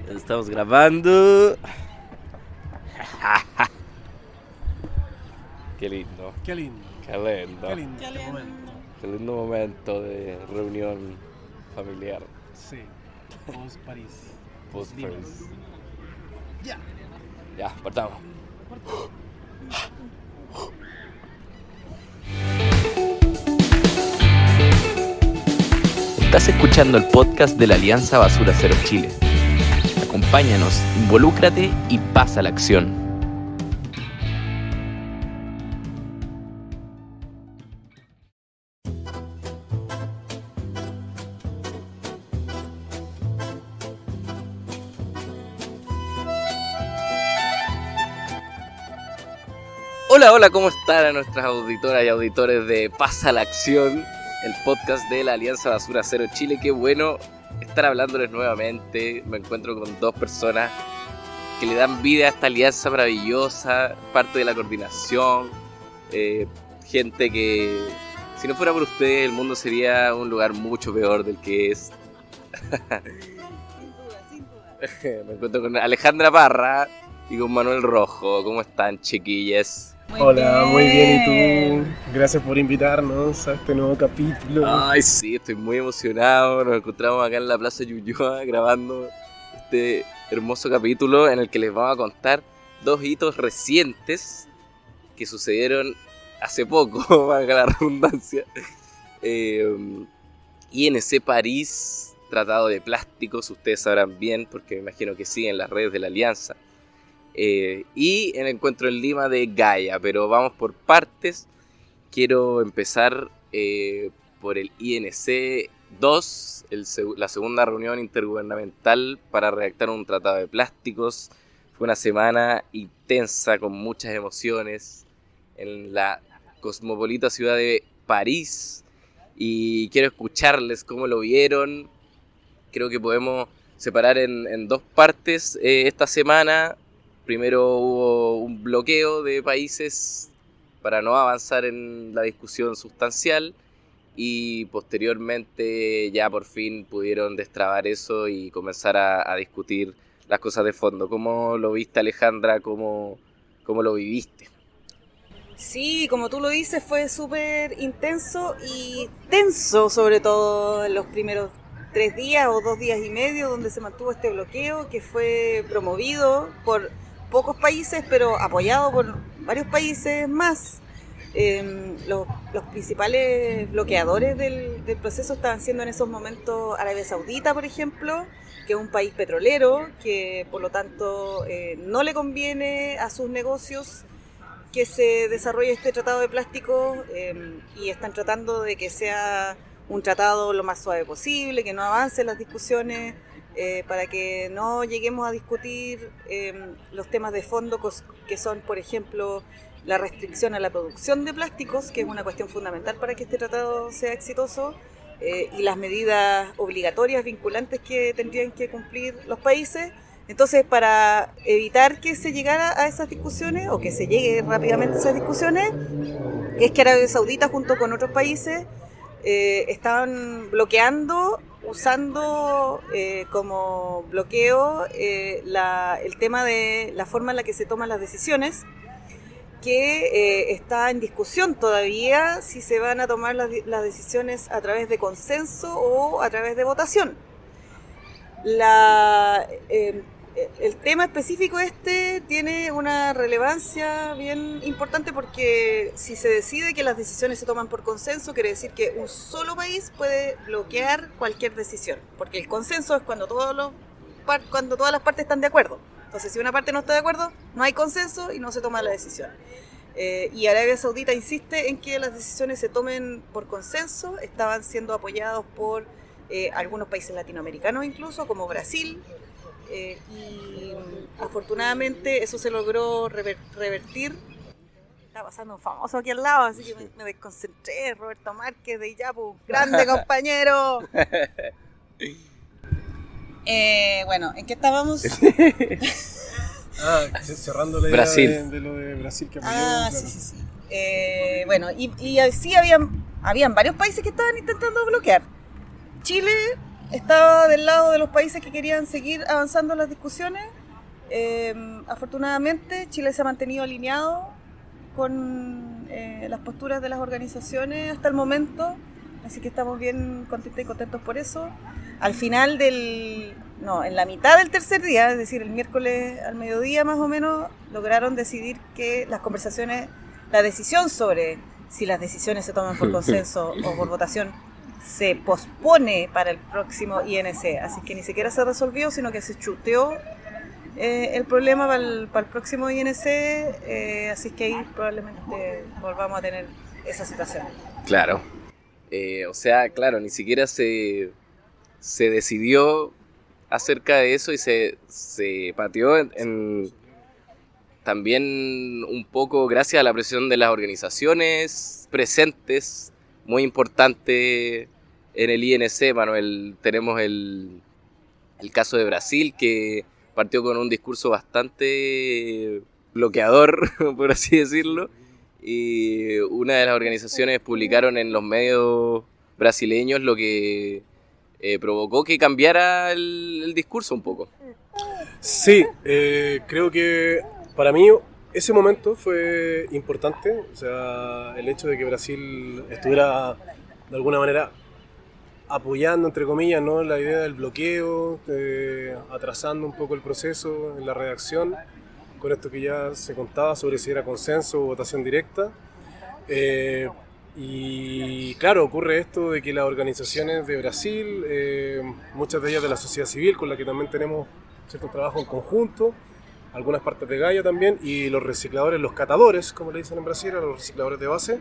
Estamos grabando. Qué lindo. Qué lindo. Qué lindo. Qué lindo este momento. Qué lindo momento de reunión familiar. Sí. Post París. Post Lima. París. Ya. Ya, partamos. Estás escuchando el podcast de la Alianza Basura Cero Chile. Acompáñanos, involúcrate y pasa a la acción. Hola, ¿cómo están a nuestras auditoras y auditores de Pasa a la Acción, el podcast de la Alianza Basura Cero Chile? Qué bueno estar hablándoles nuevamente. Me encuentro con dos personas que le dan vida a esta alianza maravillosa, parte de la coordinación, gente que, si no fuera por ustedes, el mundo sería un lugar mucho peor del que es. Sin duda. Me encuentro con Alejandra Parra y con Manuel Rojo. ¿Cómo están, chiquillas? Hola, muy bien. ¿Y tú? Gracias por invitarnos a este nuevo capítulo. Ay, sí, estoy muy emocionado. Nos encontramos acá en la Plaza Ñuñoa grabando este hermoso capítulo en el que les vamos a contar dos hitos recientes que sucedieron hace poco, valga la redundancia. INC París, Tratado de Plásticos, ustedes sabrán bien, porque me imagino que siguen las redes de la Alianza. Y el encuentro en Lima de Gaia, pero vamos por partes. Quiero empezar por el INC 2, la segunda reunión intergubernamental para redactar un tratado de plásticos. Fue una semana intensa con muchas emociones en la cosmopolita ciudad de París y quiero escucharles cómo lo vieron. Creo que podemos separar en dos partes esta semana. Primero hubo un bloqueo de países para no avanzar en la discusión sustancial y posteriormente ya por fin pudieron destrabar eso y comenzar a discutir las cosas de fondo. ¿Cómo lo viste, Alejandra? ¿Cómo lo viviste? Sí, como tú lo dices, fue súper intenso y tenso, sobre todo en los primeros 3 días o 2 días y medio donde se mantuvo este bloqueo que fue promovido por pocos países pero apoyado por varios países más. Los principales bloqueadores del proceso estaban siendo en esos momentos Arabia Saudita, por ejemplo, que es un país petrolero, que por lo tanto no le conviene a sus negocios que se desarrolle este tratado de plástico y están tratando de que sea un tratado lo más suave posible, que no avancen las discusiones para que no lleguemos a discutir los temas de fondo que son, por ejemplo, la restricción a la producción de plásticos, que es una cuestión fundamental para que este tratado sea exitoso, y las medidas obligatorias vinculantes que tendrían que cumplir los países. Entonces, para evitar que se llegara a esas discusiones, o que se llegue rápidamente a esas discusiones, es que Arabia Saudita junto con otros países estaban bloqueando, usando como bloqueo el tema de la forma en la que se toman las decisiones, que está en discusión todavía si se van a tomar las decisiones a través de consenso o a través de votación. El tema específico tiene una relevancia bien importante porque si se decide que las decisiones se toman por consenso, quiere decir que un solo país puede bloquear cualquier decisión, porque el consenso es cuando todas las partes están de acuerdo. Entonces, si una parte no está de acuerdo, no hay consenso y no se toma la decisión. Y Arabia Saudita insiste en que las decisiones se tomen por consenso. Estaban siendo apoyados por algunos países latinoamericanos incluso, como Brasil. Y afortunadamente eso se logró revertir. Está pasando un famoso aquí al lado, así que me desconcentré. Roberto Márquez de Iyapu, grande compañero. Bueno, ¿en qué estábamos? Cerrando la idea Brasil. de lo de Brasil que apoyó. Claro. Sí. Bueno, y sí habían varios países que estaban intentando bloquear. Chile estaba del lado de los países que querían seguir avanzando en las discusiones. Afortunadamente, Chile se ha mantenido alineado con las posturas de las organizaciones hasta el momento, así que estamos bien contentos y contentos por eso. Al final en la mitad del tercer día, es decir, el miércoles al mediodía más o menos, lograron decidir que la decisión sobre si las decisiones se toman por consenso o por votación se pospone para el próximo INC, así que ni siquiera se resolvió, sino que se chuteó el problema para el próximo INC, así que ahí probablemente volvamos a tener esa situación. Claro. O sea, claro, ni siquiera se decidió acerca de eso y se pateó también un poco gracias a la presión de las organizaciones presentes, muy importante en el INC, Manuel. Tenemos el caso de Brasil, que partió con un discurso bastante bloqueador, por así decirlo, y una de las organizaciones publicaron en los medios brasileños lo que provocó que cambiara el discurso un poco. Sí, creo que para mí ese momento fue importante, o sea, el hecho de que Brasil estuviera de alguna manera apoyando, entre comillas, ¿no?, la idea del bloqueo, atrasando un poco el proceso en la redacción, con esto que ya se contaba sobre si era consenso o votación directa. Y claro, ocurre esto de que las organizaciones de Brasil, muchas de ellas de la sociedad civil, con la que también tenemos cierto trabajo en conjunto, algunas partes de Gaia también, y los recicladores, los catadores, como le dicen en Brasil, a los recicladores de base,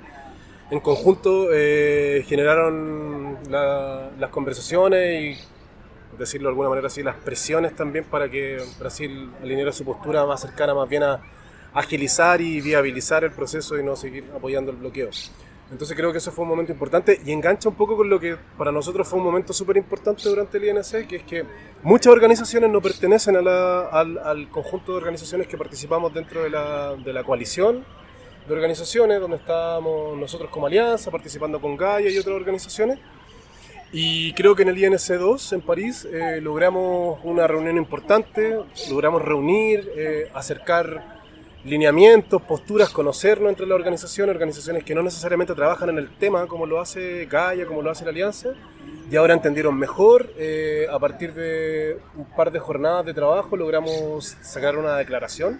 en conjunto generaron las conversaciones y, decirlo de alguna manera así, las presiones también para que Brasil alineara su postura más cercana más bien a agilizar y viabilizar el proceso y no seguir apoyando el bloqueo. Entonces creo que eso fue un momento importante y engancha un poco con lo que para nosotros fue un momento súper importante durante el INC, que es que muchas organizaciones no pertenecen al conjunto de organizaciones que participamos dentro de la coalición de organizaciones, donde estábamos nosotros como alianza, participando con Gaia y otras organizaciones. Y creo que en el INC 2 en París logramos una reunión importante, logramos reunir, acercar lineamientos, posturas, conocernos entre las organizaciones que no necesariamente trabajan en el tema como lo hace Gaia, como lo hace la Alianza, y ahora entendieron mejor. A partir de un par de jornadas de trabajo logramos sacar una declaración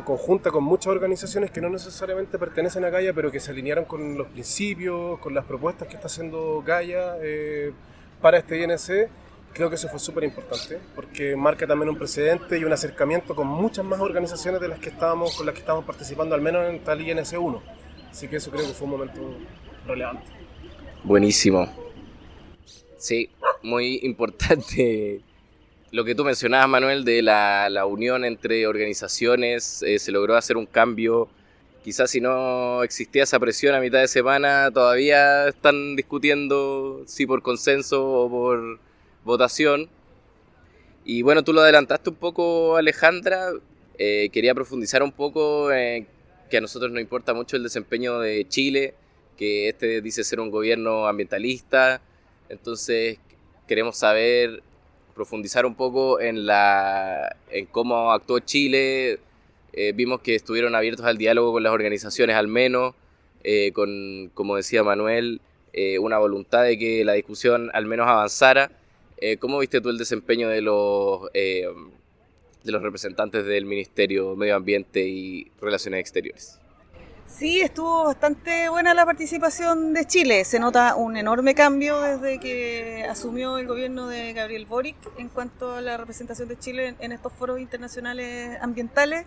conjunta con muchas organizaciones que no necesariamente pertenecen a Gaia, pero que se alinearon con los principios, con las propuestas que está haciendo Gaia para este INC. Creo que eso fue súper importante, porque marca también un precedente y un acercamiento con muchas más organizaciones con las que estábamos participando, al menos en tal INC 1. Así que eso creo que fue un momento relevante. Buenísimo. Sí, muy importante lo que tú mencionabas, Manuel, de la unión entre organizaciones. Se logró hacer un cambio. Quizás si no existía esa presión a mitad de semana, todavía están discutiendo si por consenso o por votación. Y bueno, tú lo adelantaste un poco, Alejandra. Quería profundizar un poco que a nosotros nos importa mucho el desempeño de Chile, que este dice ser un gobierno ambientalista. Entonces queremos profundizar un poco en cómo actuó Chile. Vimos que estuvieron abiertos al diálogo con las organizaciones, al menos, con, como decía Manuel, una voluntad de que la discusión al menos avanzara. ¿Cómo viste tú el desempeño de los representantes del Ministerio de Medio Ambiente y Relaciones Exteriores? Sí, estuvo bastante buena la participación de Chile. Se nota un enorme cambio desde que asumió el gobierno de Gabriel Boric en cuanto a la representación de Chile en estos foros internacionales ambientales.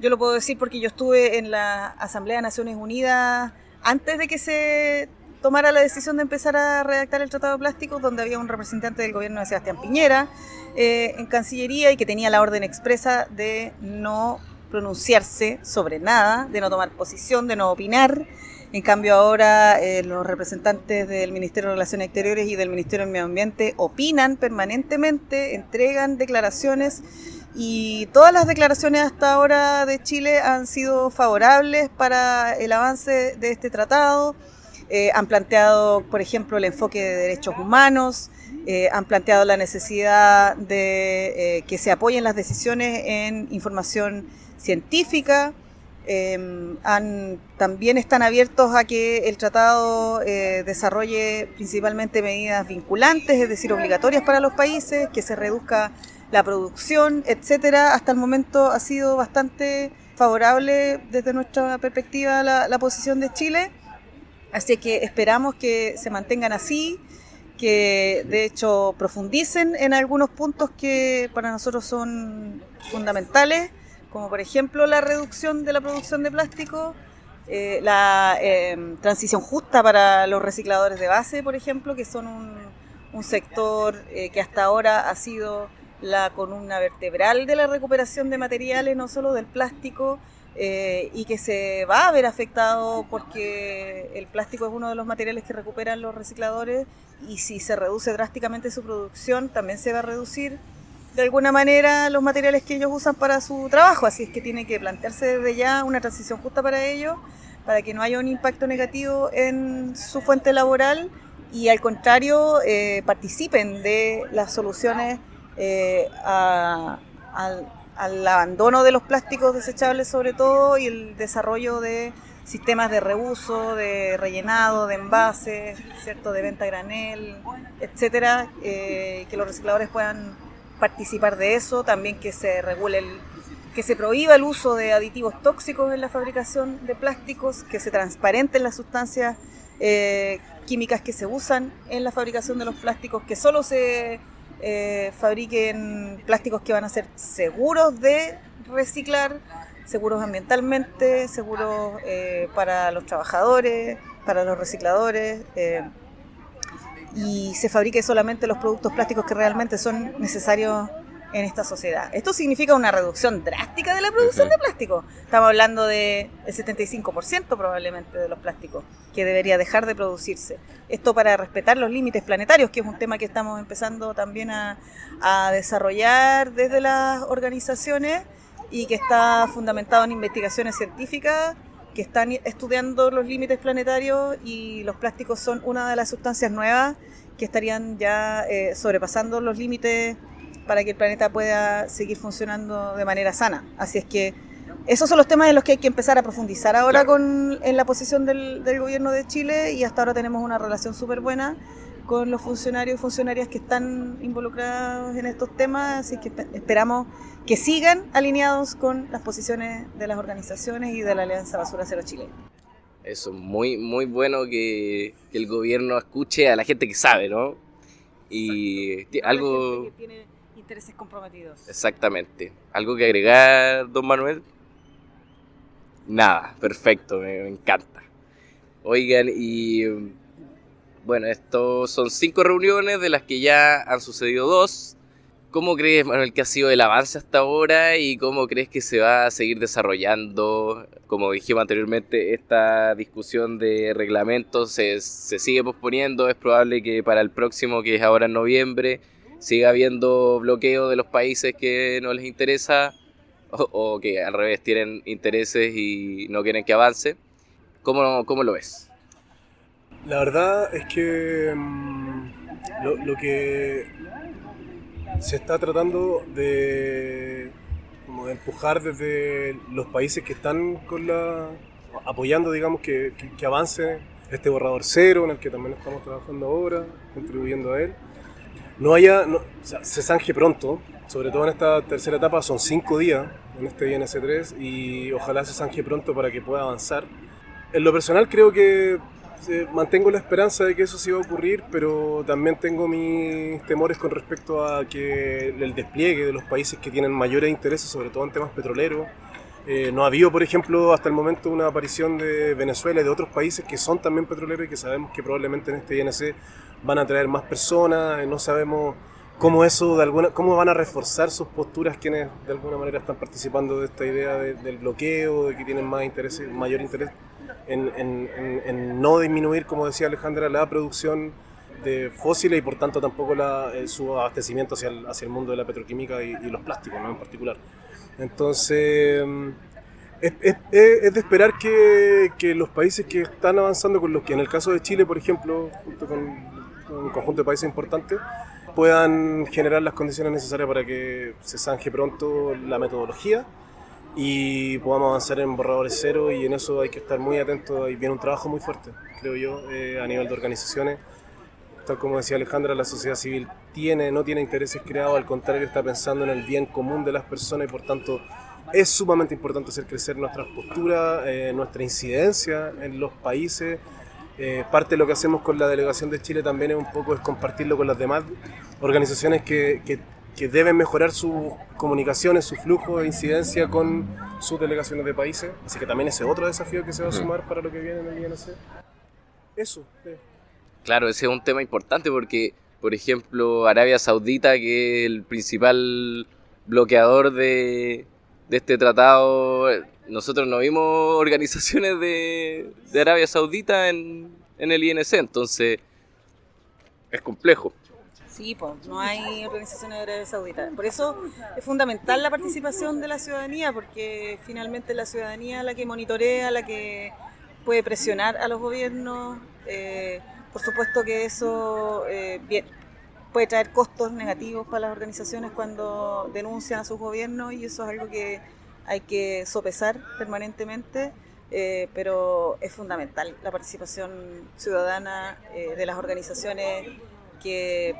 Yo lo puedo decir porque yo estuve en la Asamblea de Naciones Unidas antes de que se tomara la decisión de empezar a redactar el Tratado de Plásticos, donde había un representante del gobierno de Sebastián Piñera en Cancillería y que tenía la orden expresa de no pronunciarse sobre nada, de no tomar posición, de no opinar. En cambio ahora los representantes del Ministerio de Relaciones Exteriores y del Ministerio del Medio Ambiente opinan permanentemente, entregan declaraciones y todas las declaraciones hasta ahora de Chile han sido favorables para el avance de este tratado. Han planteado, por ejemplo, el enfoque de derechos humanos, han planteado la necesidad de que se apoyen las decisiones en información científica. También están abiertos a que el tratado desarrolle principalmente medidas vinculantes, es decir, obligatorias para los países, que se reduzca la producción, etcétera. Hasta el momento ha sido bastante favorable desde nuestra perspectiva la posición de Chile, así que esperamos que se mantengan así, que de hecho profundicen en algunos puntos que para nosotros son fundamentales, como por ejemplo la reducción de la producción de plástico, la transición justa para los recicladores de base, por ejemplo, que son un sector que hasta ahora ha sido la columna vertebral de la recuperación de materiales, no solo del plástico, y que se va a ver afectado porque el plástico es uno de los materiales que recuperan los recicladores, y si se reduce drásticamente su producción, también se va a reducir de alguna manera los materiales que ellos usan para su trabajo, así es que tiene que plantearse desde ya una transición justa para ellos, para que no haya un impacto negativo en su fuente laboral y al contrario participen de las soluciones al abandono de los plásticos desechables sobre todo, y el desarrollo de sistemas de reuso, de rellenado, de envases, ¿cierto?, de venta a granel, etcétera, que los recicladores puedan participar de eso, también que se regule que se prohíba el uso de aditivos tóxicos en la fabricación de plásticos, que se transparenten las sustancias químicas que se usan en la fabricación de los plásticos, que solo se fabriquen plásticos que van a ser seguros de reciclar, seguros ambientalmente, seguros para los trabajadores, para los recicladores, y se fabrique solamente los productos plásticos que realmente son necesarios en esta sociedad. Esto significa una reducción drástica de la producción de plástico. Estamos hablando del 75% probablemente de los plásticos que debería dejar de producirse. Esto para respetar los límites planetarios, que es un tema que estamos empezando también a desarrollar desde las organizaciones y que está fundamentado en investigaciones científicas que están estudiando los límites planetarios, y los plásticos son una de las sustancias nuevas que estarían ya sobrepasando los límites para que el planeta pueda seguir funcionando de manera sana. Así es que esos son los temas en los que hay que empezar a profundizar ahora en la posición del gobierno de Chile, y hasta ahora tenemos una relación súper buena con los funcionarios y funcionarias que están involucrados en estos temas, así que esperamos que sigan alineados con las posiciones de las organizaciones y de la Alianza Basura Cero Chile. Eso, muy, muy bueno que el gobierno escuche a la gente que sabe, ¿no? Y algo... gente que tiene intereses comprometidos. Exactamente. ¿Algo que agregar, don Manuel? Nada, perfecto, me encanta. Oigan, y bueno, estos son 5 reuniones de las que ya han sucedido 2. ¿Cómo crees, Manuel, que ha sido el avance hasta ahora y cómo crees que se va a seguir desarrollando? Como dijimos anteriormente, esta discusión de reglamentos se sigue posponiendo. Es probable que para el próximo, que es ahora en noviembre, siga habiendo bloqueo de los países que no les interesa o que al revés tienen intereses y no quieren que avance. ¿Cómo lo ves? La verdad es que lo que se está tratando de empujar desde los países que están apoyando, digamos, que avance este borrador cero, en el que también estamos trabajando ahora, contribuyendo a él. Se zanje pronto, sobre todo en esta tercera etapa, son 5 días en este INC3, y ojalá se zanje pronto para que pueda avanzar. En lo personal creo que mantengo la esperanza de que eso sí va a ocurrir, pero también tengo mis temores con respecto a que el despliegue de los países que tienen mayores intereses, sobre todo en temas petroleros. No ha habido, por ejemplo, hasta el momento una aparición de Venezuela y de otros países que son también petroleros y que sabemos que probablemente en este INC van a traer más personas. No sabemos cómo van a reforzar sus posturas quienes de alguna manera están participando de esta idea del bloqueo, de que tienen mayor interés en no disminuir, como decía Alejandra, la producción de fósiles y por tanto tampoco su abastecimiento hacia el mundo de la petroquímica y los plásticos, ¿no?, en particular. Entonces es de esperar que los países que están avanzando con los que en el caso de Chile, por ejemplo, junto con un conjunto de países importantes, puedan generar las condiciones necesarias para que se zanje pronto la metodología y podamos avanzar en borradores cero, y en eso hay que estar muy atentos. Y viene un trabajo muy fuerte, creo yo, a nivel de organizaciones. Tal como decía Alejandra, la sociedad civil no tiene intereses creados, al contrario, está pensando en el bien común de las personas, y por tanto es sumamente importante hacer crecer nuestras posturas, nuestra incidencia en los países. Parte de lo que hacemos con la delegación de Chile también es compartirlo con las demás organizaciones que deben mejorar sus comunicaciones, su flujo de incidencia con sus delegaciones de países. Así que también ese es otro desafío que se va a sumar para lo que viene en el INC. Eso. Claro, ese es un tema importante porque, por ejemplo, Arabia Saudita, que es el principal bloqueador de este tratado, nosotros no vimos organizaciones de Arabia Saudita en el INC, entonces es complejo. Sí, pues no hay organizaciones de Arabia Saudita. Por eso es fundamental la participación de la ciudadanía, porque finalmente es la ciudadanía la que monitorea, la que puede presionar a los gobiernos. Por supuesto que eso puede traer costos negativos para las organizaciones cuando denuncian a sus gobiernos, y eso es algo que hay que sopesar permanentemente, pero es fundamental la participación ciudadana de las organizaciones que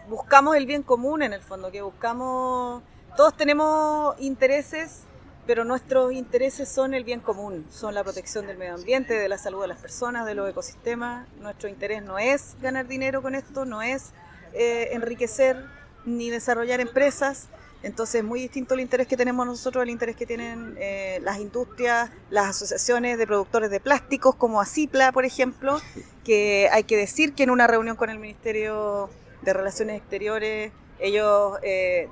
buscamos el bien común, en el fondo, que buscamos, todos tenemos intereses, pero nuestros intereses son el bien común, son la protección del medio ambiente, de la salud de las personas, de los ecosistemas. Nuestro interés no es ganar dinero con esto, no es enriquecer ni desarrollar empresas. Entonces es muy distinto el interés que tenemos nosotros al interés que tienen las industrias, las asociaciones de productores de plásticos como ACIPLA, por ejemplo, que hay que decir que en una reunión con el Ministerio de Relaciones Exteriores ellos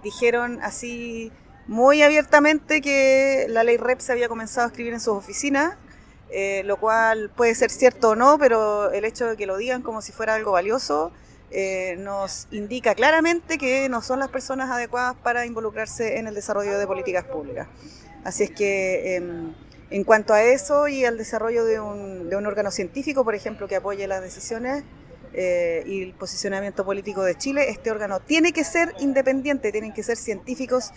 dijeron así muy abiertamente que la ley REP se había comenzado a escribir en sus oficinas, lo cual puede ser cierto o no, pero el hecho de que lo digan como si fuera algo valioso nos indica claramente que no son las personas adecuadas para involucrarse en el desarrollo de políticas públicas. Así es que en cuanto a eso y al desarrollo de un órgano científico, por ejemplo, que apoye las decisiones y el posicionamiento político de Chile, este órgano tiene que ser independiente, tienen que ser científicos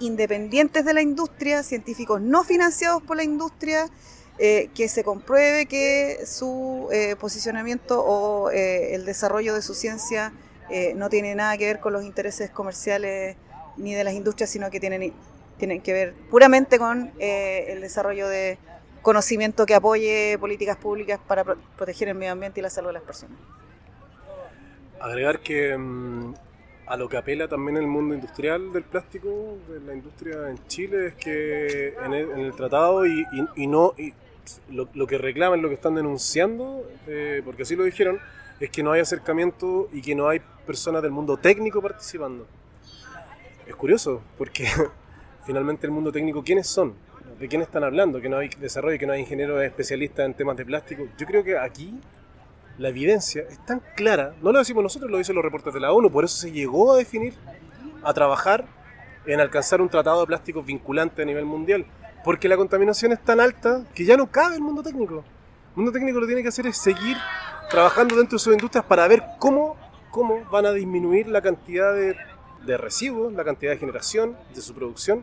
independientes de la industria, científicos no financiados por la industria, que se compruebe que su posicionamiento o el desarrollo de su ciencia no tiene nada que ver con los intereses comerciales ni de las industrias, sino que tienen que ver puramente con el desarrollo de conocimiento que apoye políticas públicas para proteger el medio ambiente y la salud de las personas. Agregar que a lo que apela también el mundo industrial del plástico, de la industria en Chile, es que en el tratado lo que reclaman, lo que están denunciando, porque así lo dijeron, es que no hay acercamiento y que no hay personas del mundo técnico participando. Es curioso, porque finalmente el mundo técnico, ¿quiénes son? ¿De quién están hablando? Que no hay desarrollo, que no hay ingenieros especialistas en temas de plástico. Yo creo que aquí la evidencia es tan clara, no lo decimos nosotros, lo dicen los reportes de la ONU, por eso se llegó a definir, a trabajar en alcanzar un tratado de plásticos vinculante a nivel mundial, porque la contaminación es tan alta que ya no cabe el mundo técnico. El mundo técnico lo que tiene que hacer es seguir trabajando dentro de sus industrias para ver cómo van a disminuir la cantidad de residuos, la cantidad de generación de su producción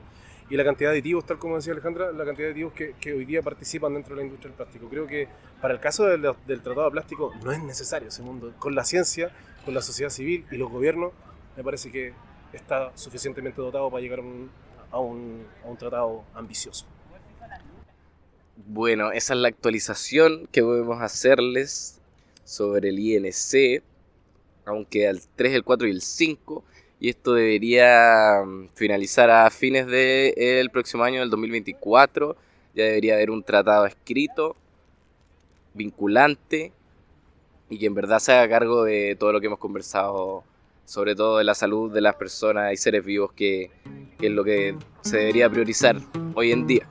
y la cantidad de aditivos, tal como decía Alejandra, la cantidad de aditivos que hoy día participan dentro de la industria del plástico. Creo que para el caso del tratado de plástico no es necesario ese mundo. Con la ciencia, con la sociedad civil y los gobiernos, me parece que está suficientemente dotado para llegar a un tratado ambicioso. Bueno, esa es la actualización que podemos hacerles sobre el INC, aunque el 3, el 4 y el 5, y esto debería finalizar a fines del próximo año, del 2024. Ya debería haber un tratado escrito, vinculante, y que en verdad se haga cargo de todo lo que hemos conversado, sobre todo de la salud de las personas y seres vivos, que es lo que se debería priorizar hoy en día.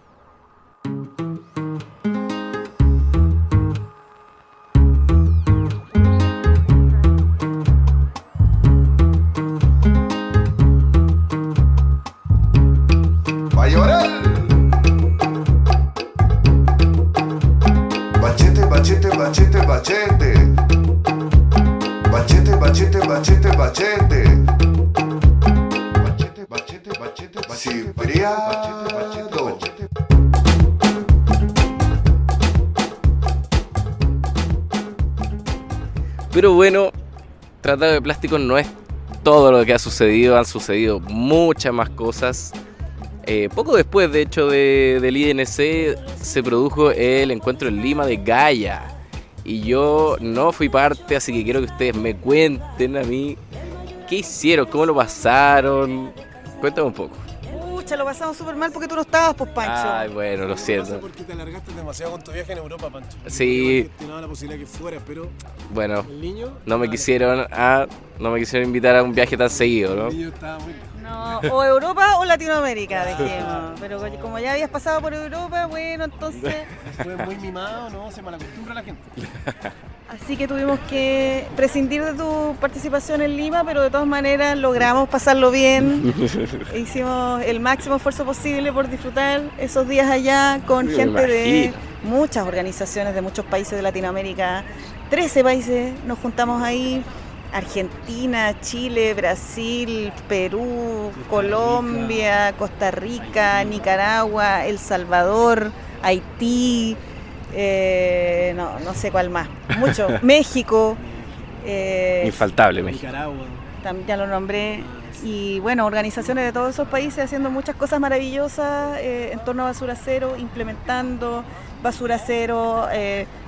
Bachete. Cipriano. Pero bueno, Tratado de Plástico no es todo lo que ha sucedido, han sucedido muchas más cosas. Poco después, de hecho, del INC se produjo el encuentro en Lima de Gaia. Y yo no fui parte, así que quiero que ustedes me cuenten a mí qué hicieron, cómo lo pasaron. Cuéntame un poco. Pucha, lo pasamos súper mal porque tú no estabas, pues, Pancho. Ay, bueno, lo siento. Porque te alargaste demasiado con tu viaje en Europa, Pancho. Sí. Tenía la posibilidad que fuera, pero Bueno, el niño... no me quisieron invitar a un viaje tan seguido, ¿no? El niño estaba muy lejos. No, o Europa o Latinoamérica, dijimos. Pero como ya habías pasado por Europa, bueno, entonces... Fue muy mimado, ¿no? Se malacostumbra la gente. Así que tuvimos que prescindir de tu participación en Lima, pero de todas maneras logramos pasarlo bien. Hicimos el máximo esfuerzo posible por disfrutar esos días allá con Me gente de imagino. muchas organizaciones de muchos países de Latinoamérica. 13 países nos juntamos ahí. Argentina, Chile, Brasil, Perú, Colombia, Costa Rica, Nicaragua, El Salvador, Haití, no sé cuál más, mucho, México, Infaltable, México. Nicaragua. ya lo nombré, y bueno, organizaciones de todos esos países haciendo muchas cosas maravillosas en torno a Basura Cero, implementando Basura Cero,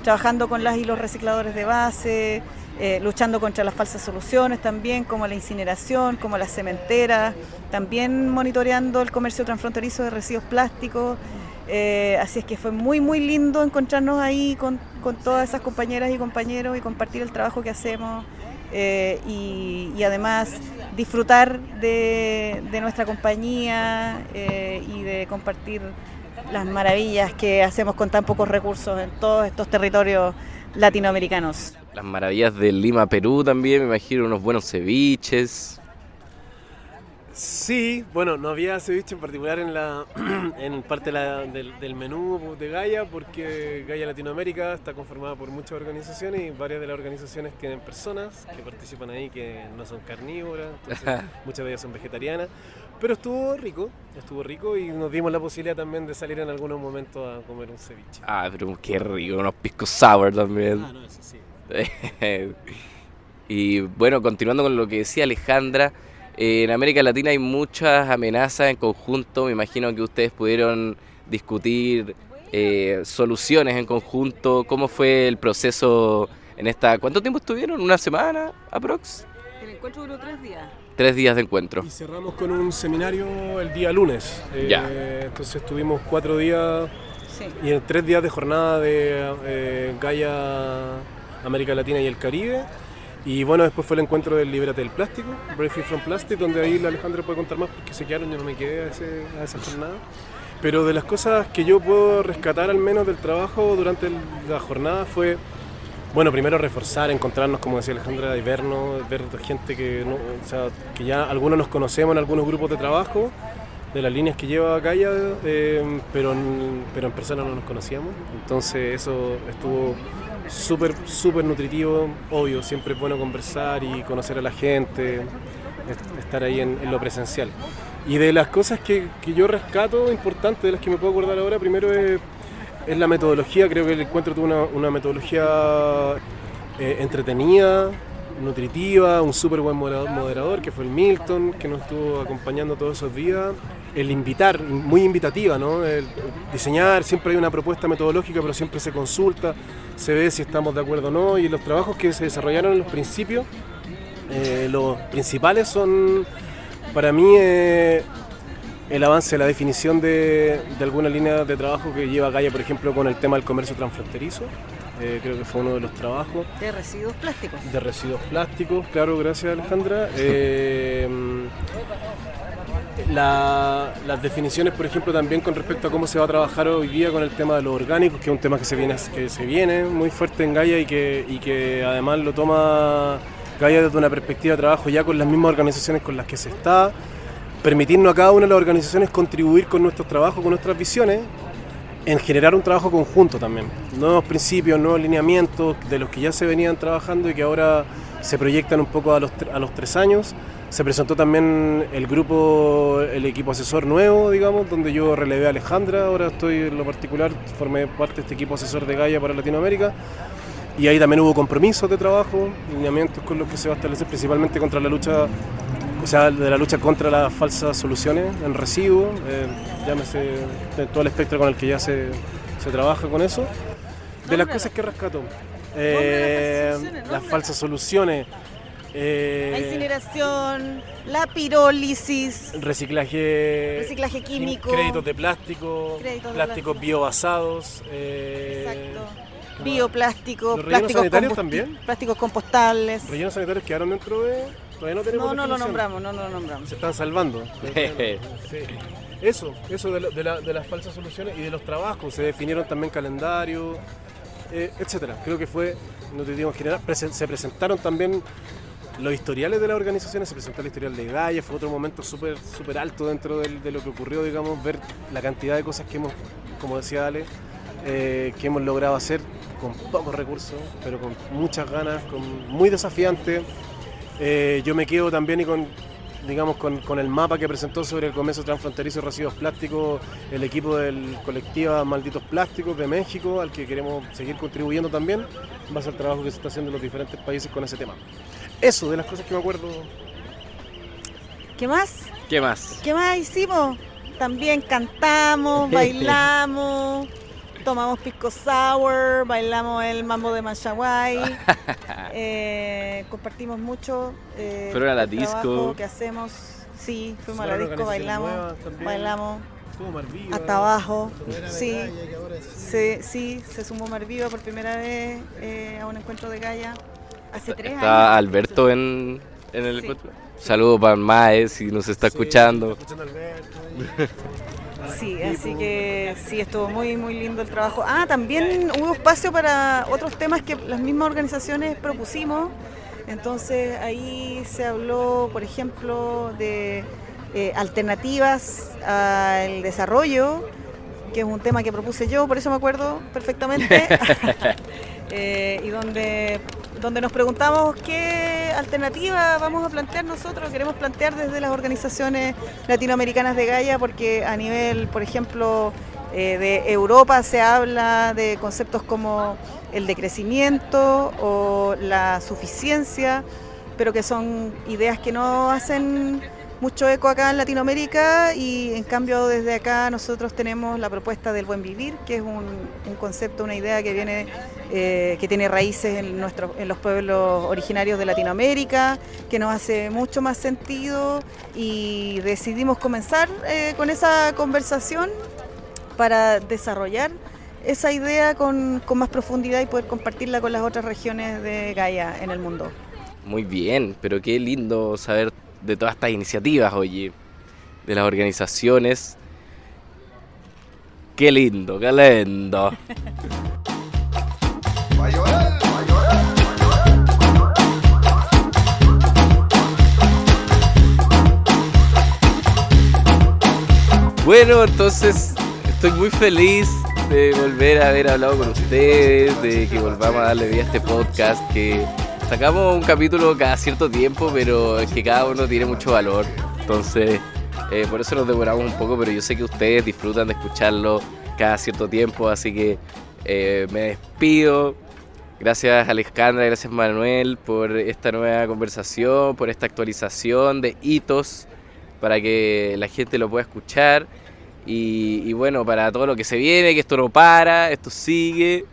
trabajando con las y los recicladores de base, luchando contra las falsas soluciones también, como la incineración, como las cementeras, también monitoreando el comercio transfronterizo de residuos plásticos. Así es que fue muy muy lindo encontrarnos ahí con todas esas compañeras y compañeros y compartir el trabajo que hacemos y además disfrutar de nuestra compañía y de compartir las maravillas que hacemos con tan pocos recursos en todos estos territorios latinoamericanos. Las maravillas de Lima, Perú también, me imagino unos buenos ceviches. Sí, bueno, no había ceviche en particular en parte del menú de Gaia, porque Gaia Latinoamérica está conformada por muchas organizaciones y varias de las organizaciones tienen personas que participan ahí que no son carnívoras, entonces muchas de ellas son vegetarianas, pero estuvo rico y nos dimos la posibilidad también de salir en algunos momentos a comer un ceviche. Ah, pero qué rico, unos pisco sour también. No, eso sí. Y bueno, continuando con lo que decía Alejandra, en América Latina hay muchas amenazas en conjunto. Me imagino que ustedes pudieron discutir soluciones en conjunto. ¿Cómo fue el proceso en esta? ¿Cuánto tiempo estuvieron? ¿Una semana aprox? El encuentro duró 3 días. 3 días de encuentro. Y cerramos con un seminario el día lunes. Ya. Entonces tuvimos 4 días Sí. y en 3 días de jornada de Gaia América Latina y el Caribe. Y bueno, después fue el encuentro del Libérate del Plástico, Break Free from Plastic, donde ahí la Alejandra puede contar más porque se quedaron, yo no me quedé a esa jornada. Pero de las cosas que yo puedo rescatar al menos del trabajo durante la jornada fue, bueno, primero reforzar, encontrarnos, como decía Alejandra, y vernos, ver gente que, no, o sea, que ya algunos nos conocemos en algunos grupos de trabajo, de las líneas que lleva Gaia, pero en persona no nos conocíamos. Entonces eso estuvo súper nutritivo, obvio, siempre es bueno conversar y conocer a la gente, estar ahí en lo presencial. Y de las cosas que yo rescato, importantes, de las que me puedo acordar ahora, primero es la metodología. Creo que el encuentro tuvo una metodología entretenida, nutritiva, un súper buen moderador que fue el Milton, que nos estuvo acompañando todos esos días. El invitar, muy invitativa, ¿no? El diseñar, siempre hay una propuesta metodológica, pero siempre se consulta, se ve si estamos de acuerdo o no, y los trabajos que se desarrollaron en los principios, los principales son, para mí, el avance, la definición de alguna línea de trabajo que lleva Gaia, por ejemplo, con el tema del comercio transfronterizo. Creo que fue uno de los trabajos. De residuos plásticos. De residuos plásticos, claro, gracias Alejandra. Las definiciones, por ejemplo, también con respecto a cómo se va a trabajar hoy día con el tema de los orgánicos, que es un tema que se viene muy fuerte en Gaia y que además lo toma Gaia desde una perspectiva de trabajo ya con las mismas organizaciones con las que se está, permitirnos a cada una de las organizaciones contribuir con nuestros trabajos, con nuestras visiones, en generar un trabajo conjunto también. Nuevos principios, nuevos lineamientos de los que ya se venían trabajando y que ahora se proyectan un poco a los 3 años. Se presentó también el equipo asesor nuevo, digamos, donde yo relevé a Alejandra, ahora estoy en lo particular, formé parte de este equipo asesor de Gaia para Latinoamérica. Y ahí también hubo compromisos de trabajo, lineamientos con los que se va a establecer principalmente contra la lucha, de la lucha contra las falsas soluciones en residuos, llámese de todo el espectro con el que ya se trabaja con eso. De las cosas que rescato, las falsas soluciones. La incineración, la pirólisis, reciclaje químico, créditos de plástico, plásticos biobasados. Exacto. Bioplásticos, ¿los rellenos sanitarios también? Plásticos compostables. ¿Rellenos sanitarios quedaron dentro de...? Todavía no tenemos No lo nombramos. Se están salvando. Sí. Eso de las falsas soluciones y de los trabajos. Se definieron también calendarios, etcétera. Creo que fue nutritivo en general. Se presentaron también los historiales de las organizaciones, se presentó el historial de Gaia, fue otro momento súper alto dentro de lo que ocurrió, digamos, ver la cantidad de cosas que hemos, como decía Ale, que hemos logrado hacer con pocos recursos, pero con muchas ganas, muy desafiante. Yo me quedo también y con el mapa que presentó sobre el comercio transfronterizo de residuos plásticos el equipo del colectivo Malditos Plásticos de México, al que queremos seguir contribuyendo también, en base al trabajo que se está haciendo en los diferentes países con ese tema. Eso, de las cosas que me acuerdo. ¿Qué más? ¿Qué más? ¿Qué más hicimos? También cantamos, bailamos, tomamos pisco sour, bailamos el mambo de Manchaguay, compartimos mucho. Fueron a la el disco. trabajo que hacemos. Sí, fuimos a la disco, bailamos Marviva, hasta abajo. Sí, se sumó Marviva por primera vez a un encuentro de Gaia. Hace 3 años. Está Alberto en el encuentro. Saludos para Mae, si nos está escuchando. Sí, así que sí, estuvo muy lindo el trabajo. También hubo espacio para otros temas que las mismas organizaciones propusimos. Entonces ahí se habló, por ejemplo, de alternativas al desarrollo, que es un tema que propuse yo, por eso me acuerdo perfectamente. Y donde nos preguntamos qué alternativa vamos a plantear nosotros, queremos plantear desde las organizaciones latinoamericanas de Gaia, porque a nivel, por ejemplo, de Europa se habla de conceptos como el decrecimiento o la suficiencia, pero que son ideas que no hacen mucho eco acá en Latinoamérica, y en cambio desde acá nosotros tenemos la propuesta del buen vivir, que es un concepto, una idea que viene, que tiene raíces en los pueblos originarios de Latinoamérica, que nos hace mucho más sentido, y decidimos comenzar con esa conversación para desarrollar esa idea con más profundidad y poder compartirla con las otras regiones de Gaia en el mundo. Muy bien, pero qué lindo saber de todas estas iniciativas, oye, de las organizaciones. Qué lindo, qué lindo. Bueno, entonces estoy muy feliz de volver a haber hablado con ustedes, de que volvamos a darle vida a este podcast, que sacamos un capítulo cada cierto tiempo, pero es que cada uno tiene mucho valor. Entonces, por eso nos demoramos un poco, pero yo sé que ustedes disfrutan de escucharlo cada cierto tiempo, así que me despido. Gracias Alejandra, gracias Manuel por esta nueva conversación, por esta actualización de hitos para que la gente lo pueda escuchar. Y bueno, para todo lo que se viene, que esto no para, esto sigue.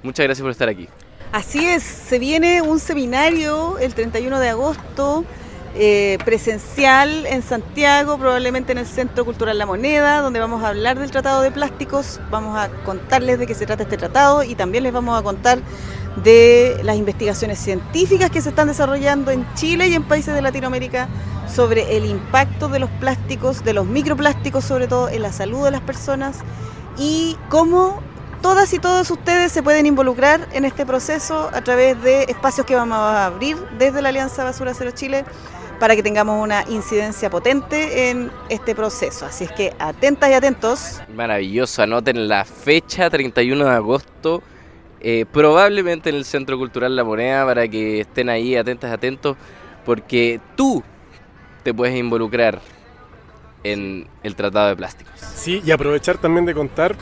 Muchas gracias por estar aquí. Así es, se viene un seminario el 31 de agosto, presencial en Santiago, probablemente en el Centro Cultural La Moneda, donde vamos a hablar del Tratado de Plásticos, vamos a contarles de qué se trata este tratado y también les vamos a contar de las investigaciones científicas que se están desarrollando en Chile y en países de Latinoamérica sobre el impacto de los plásticos, de los microplásticos sobre todo, en la salud de las personas, y cómo todas y todos ustedes se pueden involucrar en este proceso a través de espacios que vamos a abrir desde la Alianza Basura Cero Chile para que tengamos una incidencia potente en este proceso. Así es que atentas y atentos. Maravilloso, anoten la fecha, 31 de agosto, probablemente en el Centro Cultural La Moneda, para que estén ahí atentos, porque tú te puedes involucrar en el Tratado de Plásticos. Sí, y aprovechar también de contar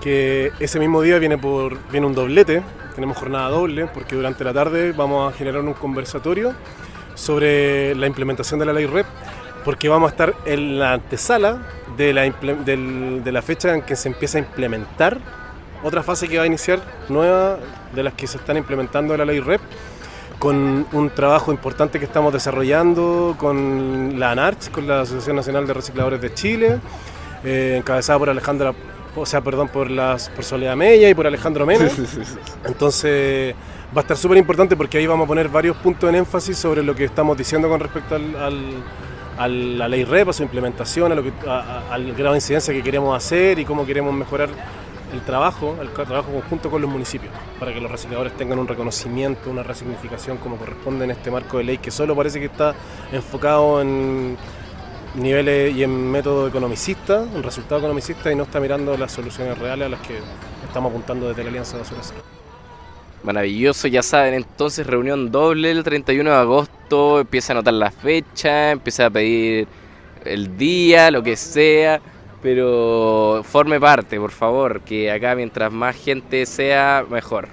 que ese mismo día viene un doblete, tenemos jornada doble, porque durante la tarde vamos a generar un conversatorio sobre la implementación de la ley REP, porque vamos a estar en la antesala de la fecha en que se empieza a implementar otra fase que va a iniciar nueva de las que se están implementando la ley REP, con un trabajo importante que estamos desarrollando con la ANARCH, con la Asociación Nacional de Recicladores de Chile, encabezada por Soledad Mella y por Alejandro Mena. Entonces va a estar súper importante porque ahí vamos a poner varios puntos en énfasis sobre lo que estamos diciendo con respecto a la ley REP, a su implementación, al grado de incidencia que queremos hacer y cómo queremos mejorar el trabajo conjunto con los municipios, para que los recicladores tengan un reconocimiento, una resignificación como corresponde en este marco de ley que solo parece que está enfocado en niveles y en método economicista, en resultado economicista, y no está mirando las soluciones reales a las que estamos apuntando desde la Alianza Basura Cero. Maravilloso, ya saben, entonces reunión doble el 31 de agosto, empieza a anotar la fecha, empieza a pedir el día, lo que sea, pero forme parte, por favor, que acá mientras más gente sea, mejor,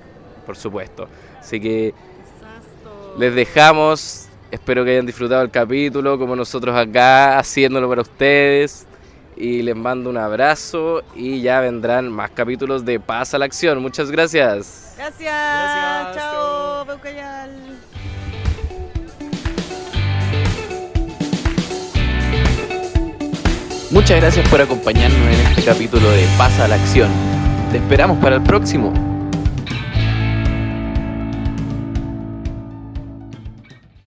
por supuesto. Así que les dejamos, espero que hayan disfrutado el capítulo como nosotros acá, haciéndolo para ustedes, y les mando un abrazo y ya vendrán más capítulos de Pasa a la Acción. Muchas gracias. Gracias. Chao, Peucayal. Muchas gracias por acompañarnos en este capítulo de Pasa a la Acción. Te esperamos para el próximo.